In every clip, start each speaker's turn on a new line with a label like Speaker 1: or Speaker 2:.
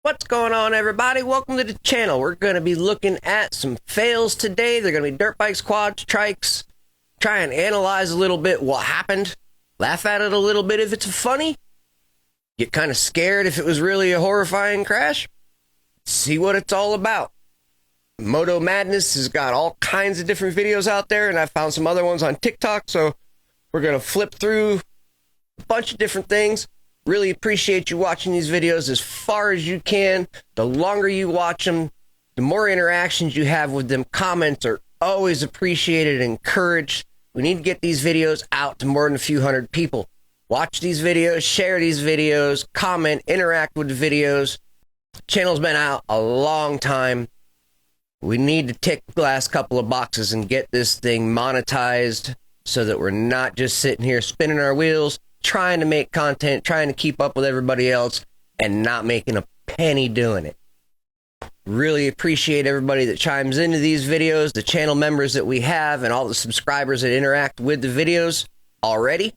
Speaker 1: What's going on, everybody? Welcome to the channel. We're going to be looking at some fails today. They're going to be dirt bikes, quads, trikes. Try and analyze a little bit what happened. Laugh at it a little bit if it's funny. Get kind of scared if it was really a horrifying crash. See what it's all about. Moto Madness has got all kinds of different videos out there, and I found some other ones on TikTok, so we're going to flip through a bunch of different things. Really appreciate you watching these videos as far as you can. The longer you watch them, the more interactions you have with them. Comments are always appreciated and encouraged. We need to get these videos out to more than a few hundred people. Watch these videos, share these videos, comment, interact with the videos. The channel's been out a long time. We need to tick the last couple of boxes and get this thing monetized so that we're not just sitting here spinning our wheels, trying to make content, trying to keep up with everybody else, and not making a penny doing it. Really appreciate everybody that chimes into these videos, the channel members that we have, and all the subscribers that interact with the videos already.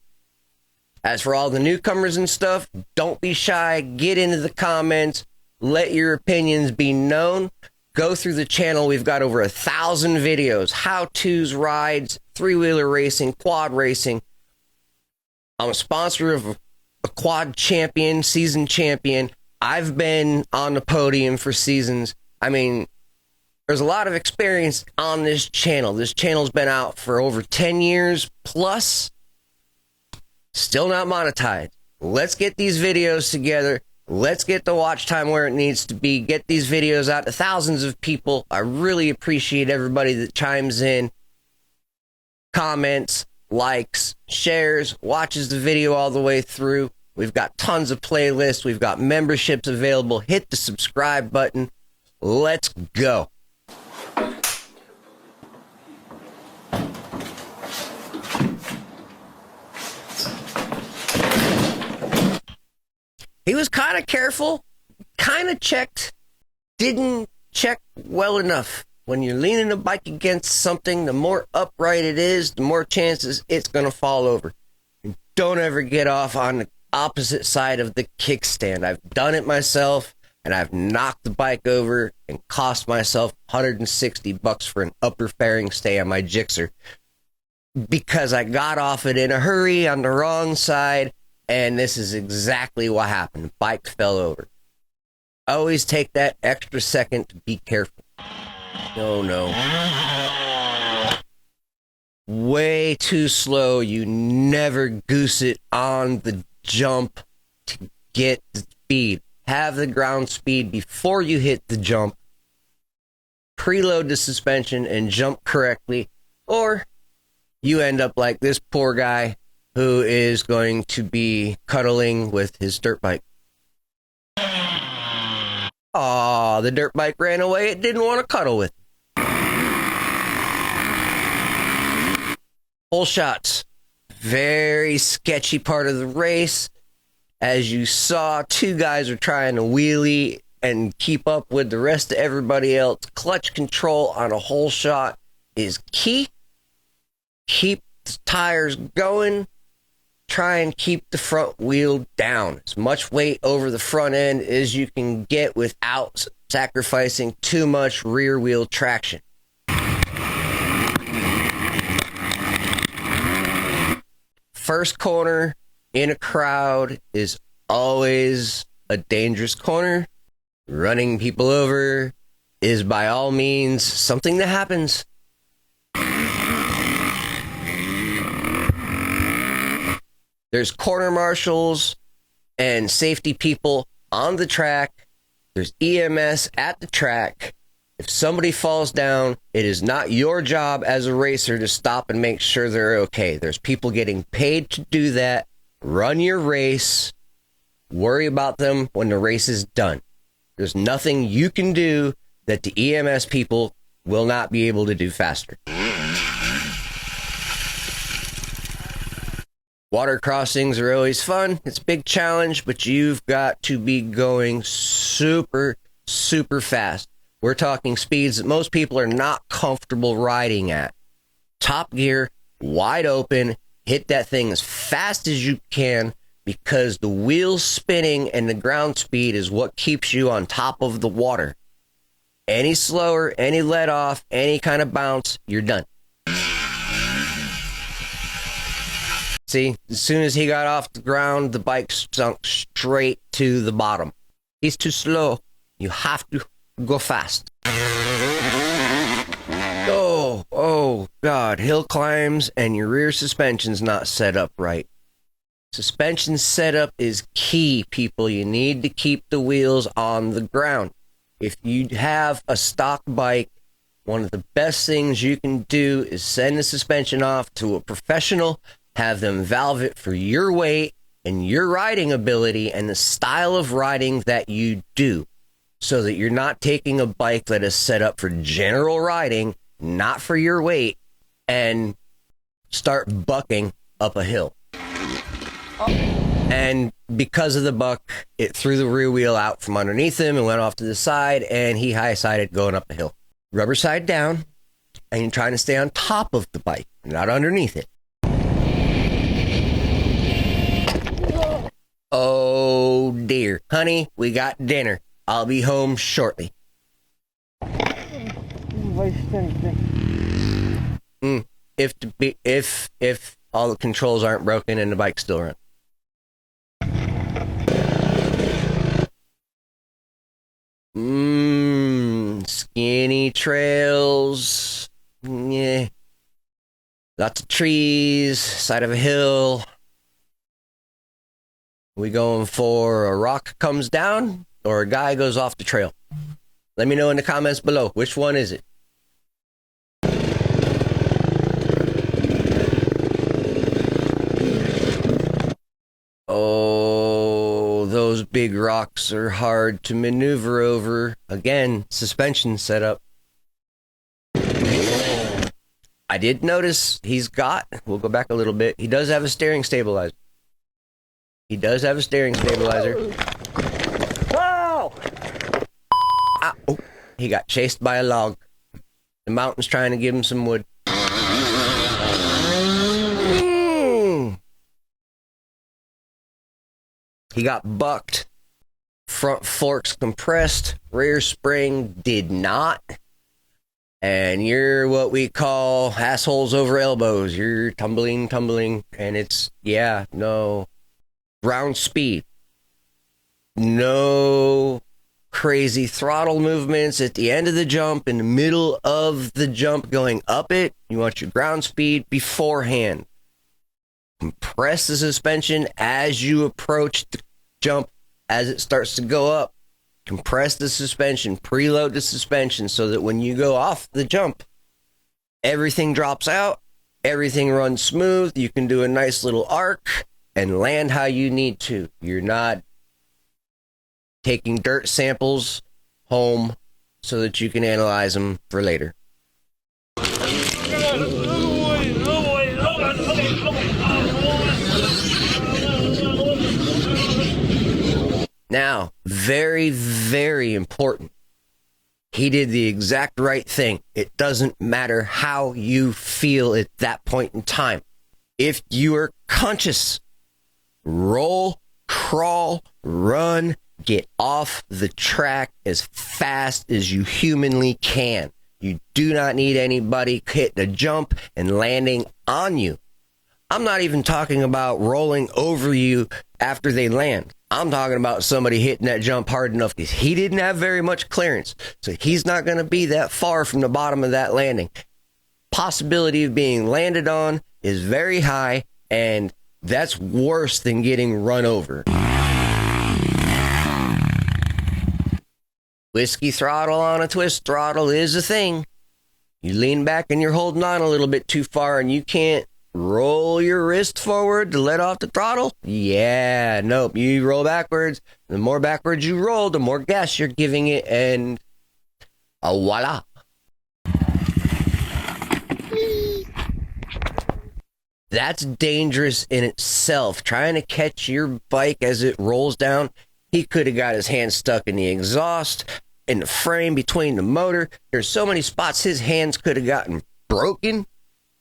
Speaker 1: As for all the newcomers and stuff, don't be shy. Get into the comments. Let your opinions be known. Go through the channel. We've got over 1,000 videos, how-tos, rides, three-wheeler racing, quad racing. I'm a sponsor of a quad champion, season champion. I've been on the podium for seasons. I mean, there's a lot of experience on this channel. This channel's been out for over 10 years plus. Still not monetized. Let's get these videos together. Let's get the watch time where it needs to be. Get these videos out to thousands of people. I really appreciate everybody that chimes in, comments, likes, shares, watches the video all the way through. We've got tons of playlists. We've got memberships available. Hit the subscribe button. Let's go. He was kind of careful, kind of checked, didn't check well enough. When you're leaning a bike against something, the more upright it is, the more chances it's going to fall over. And don't ever get off on the opposite side of the kickstand. I've done it myself, and I've knocked the bike over and cost myself $160 for an upper fairing stay on my Gixxer because I got off it in a hurry on the wrong side, and this is exactly what happened. The bike fell over. Always take that extra second to be careful. No. Way too slow. You never goose it on the jump to get the speed. Have the ground speed before you hit the jump. Preload the suspension and jump correctly, or you end up like this poor guy who is going to be cuddling with his dirt bike. Aw, the dirt bike ran away. It didn't want to cuddle with him. Hole shots. Very sketchy part of the race. As you saw, two guys are trying to wheelie and keep up with the rest of everybody else. Clutch control on a hole shot is key. Keep the tires going. Try and keep the front wheel down. As much weight over the front end as you can get without sacrificing too much rear wheel traction. First corner in a crowd is always a dangerous corner. Running people over is by all means something that happens. There's corner marshals and safety people on the track. There's EMS at the track. If somebody falls down, it is not your job as a racer to stop and make sure they're okay. There's people getting paid to do that. Run your race. Worry about them when the race is done. There's nothing you can do that the EMS people will not be able to do faster. Water crossings are always fun. It's a big challenge, but you've got to be going super, super fast. We're talking speeds that most people are not comfortable riding at. Top gear, wide open, hit that thing as fast as you can because the wheels spinning and the ground speed is what keeps you on top of the water. Any slower, any let off, any kind of bounce, you're done. See, as soon as he got off the ground, the bike sunk straight to the bottom. He's too slow. You have to go fast. Oh, God. Hill climbs and your rear suspension's not set up right. Suspension setup is key, people. You need to keep the wheels on the ground. If you have a stock bike, one of the best things you can do is send the suspension off to a professional, have them valve it for your weight and your riding ability and the style of riding that you do, so that you're not taking a bike that is set up for general riding, not for your weight, and start bucking up a hill. And because of the buck, it threw the rear wheel out from underneath him and went off to the side, and he high-sided going up a hill. Rubber side down, and you're trying to stay on top of the bike, not underneath it. Oh, dear. Honey, we got dinner. I'll be home shortly. If all the controls aren't broken and the bike's still running. Skinny trails. Yeah. Lots of trees, side of a hill. We going for a rock comes down or a guy goes off the trail? Let me know in the comments below. Which one is it? Oh, those big rocks are hard to maneuver over. Again, suspension setup. I did notice we'll go back a little bit. He does have a steering stabilizer. Whoa! Ah, oh, he got chased by a log. The mountain's trying to give him some wood. He got bucked. Front forks compressed. Rear spring did not. And you're what we call assholes over elbows. You're tumbling, and it's, no. Ground speed. No crazy throttle movements at the end of the jump, in the middle of the jump going up it. You want your ground speed beforehand. Compress the suspension as you approach the jump, as it starts to go up. Compress the suspension, preload the suspension so that when you go off the jump, everything drops out, everything runs smooth. You can do a nice little arc and land how you need to. You're not taking dirt samples home so that you can analyze them for later. Now, very, very important. He did the exact right thing. It doesn't matter how you feel at that point in time. If you are conscious, roll, crawl, run, get off the track as fast as you humanly can. You do not need anybody hitting a jump and landing on you. I'm not even talking about rolling over you after they land. I'm talking about somebody hitting that jump hard enough because he didn't have very much clearance. So he's not going to be that far from the bottom of that landing. Possibility of being landed on is very high, and that's worse than getting run over. Whiskey throttle on a twist throttle is a thing. You lean back and you're holding on a little bit too far and you can't roll your wrist forward to let off the throttle. Yeah, nope. You roll backwards. The more backwards you roll, the more gas you're giving it, and voila. That's dangerous in itself. Trying to catch your bike as it rolls down. He could have got his hand stuck in the exhaust, in the frame between the motor. There's so many spots his hands could have gotten broken.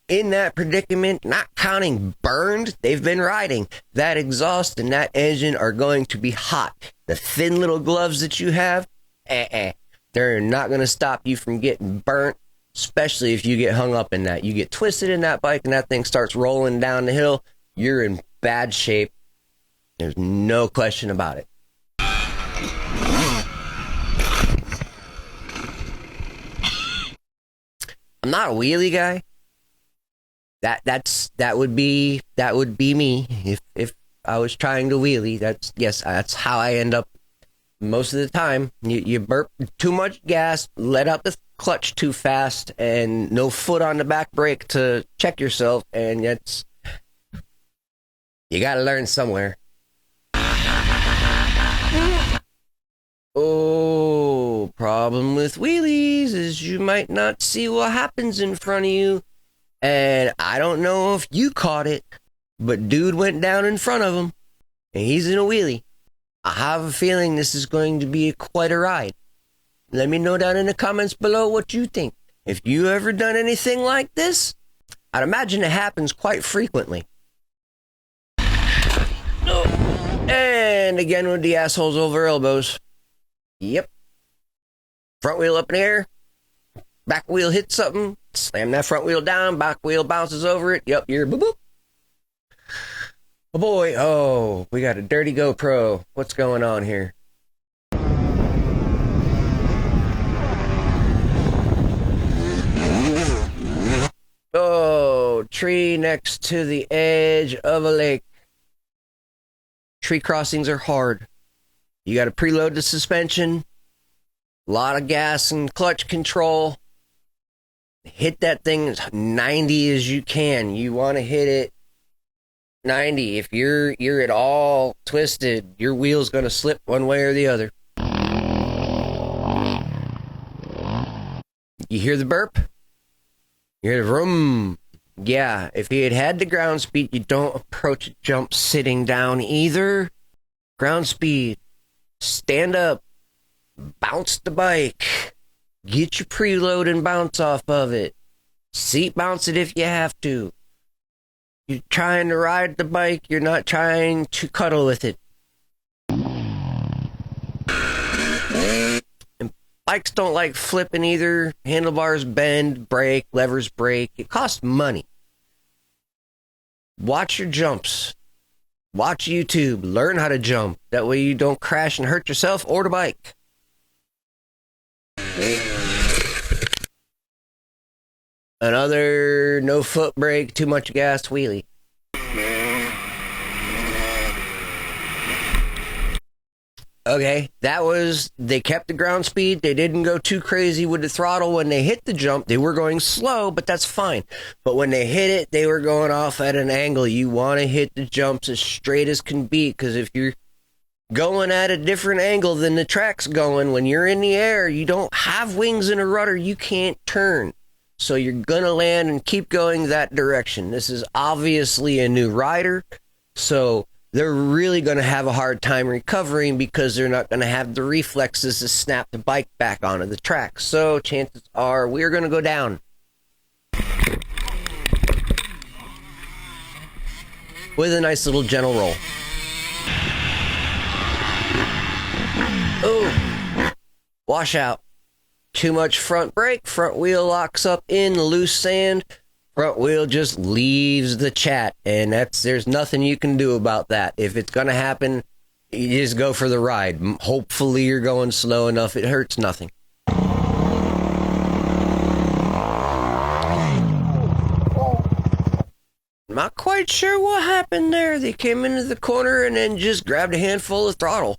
Speaker 1: in that predicament, not counting burned, they've been riding. That exhaust and that engine are going to be hot. The thin little gloves that you have, they're not going to stop you from getting burnt, especially if you get hung up in that. You get twisted in that bike and that thing starts rolling down the hill, you're in bad shape. There's no question about it. I'm not a wheelie guy. That would be me if I was trying to wheelie. That's how I end up most of the time. You burp too much gas, let out the clutch too fast, and no foot on the back brake to check yourself, and you got to learn somewhere. Oh, problem with wheelies is you might not see what happens in front of you. And I don't know if you caught it, but dude went down in front of him, and he's in a wheelie. I have a feeling this is going to be quite a ride. Let me know down in the comments below what you think. If you ever done anything like this, I'd imagine it happens quite frequently. And again with the assholes over elbows. Yep. Front wheel up in the air. Back wheel hits something. Slam that front wheel down. Back wheel bounces over it. Yep, you're boop boop. Oh boy. Oh, we got a dirty GoPro. What's going on here? Oh, tree next to the edge of a lake. Tree crossings are hard. You got to preload the suspension. A lot of gas and clutch control. Hit that thing as 90 as you can. You want to hit it 90. If you're at all twisted, your wheel's going to slip one way or the other. You hear the burp? You hear the vroom. Yeah, if he had the ground speed, you don't approach a jump sitting down either. Ground speed. Stand up. Bounce the bike. Get your preload and bounce off of it. Seat bounce it if you have to. You're trying to ride the bike. You're not trying to cuddle with it. And bikes don't like flipping either. Handlebars bend, brake, levers break. It costs money. Watch your jumps. Watch YouTube. Learn how to jump. That way you don't crash and hurt yourself or the bike. Another no foot brake, too much gas wheelie. Okay, they kept the ground speed. They didn't go too crazy with the throttle. When they hit the jump, they were going slow, but that's fine. But when they hit it, they were going off at an angle. You want to hit the jumps as straight as can be, because if you're going at a different angle than the track's going, when you're in the air, you don't have wings and a rudder, you can't turn. So you're going to land and keep going that direction. This is obviously a new rider, so they're really going to have a hard time recovering because they're not going to have the reflexes to snap the bike back onto the track. So chances are we're going to go down. With a nice little gentle roll. Oh, washout. Too much front brake, front wheel locks up in the loose sand, front wheel just leaves the chat, and there's nothing you can do about that. If it's gonna happen, you just go for the ride. Hopefully you're going slow enough it hurts nothing. Not quite sure what happened there. They came into the corner and then just grabbed a handful of throttle.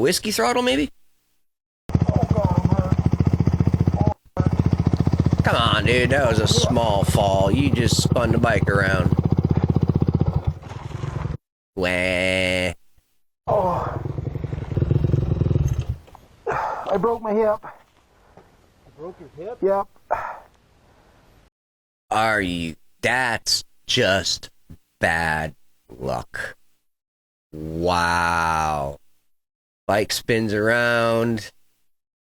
Speaker 1: Whiskey throttle maybe? Come on, dude, that was a small fall. You just spun the bike around. Wah.
Speaker 2: Oh. I broke my hip. You broke your hip? Yep.
Speaker 1: That's just bad luck. Wow. Bike spins around.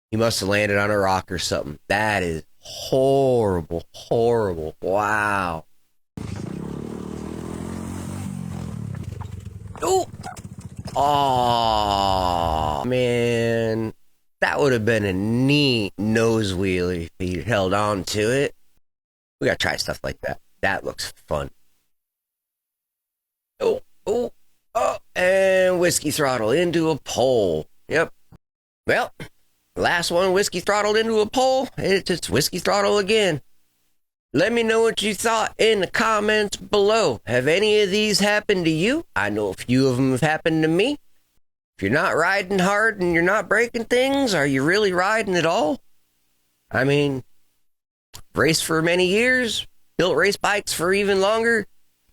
Speaker 1: He must have landed on a rock or something. That is horrible, horrible. Wow. Oh! Oh, man. That would have been a neat nose wheelie if he held on to it. We gotta try stuff like that. That looks fun. Oh, oh, oh. And whiskey throttle into a pole. Yep. Well, last one whiskey throttled into a pole. It's just whiskey throttle again. Let me know what you thought in the comments below. Have any of these happened to you? I know a few of them have happened to me. If you're not riding hard and you're not breaking things, are you really riding at all? I mean, raced for many years, built race bikes for even longer.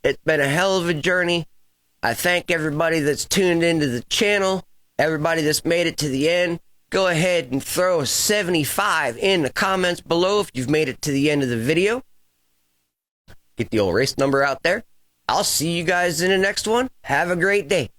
Speaker 1: It's been a hell of a journey. I thank everybody that's tuned into the channel, everybody that's made it to the end. Go ahead and throw a 75 in the comments below if you've made it to the end of the video. Get the old race number out there. I'll see you guys in the next one. Have a great day.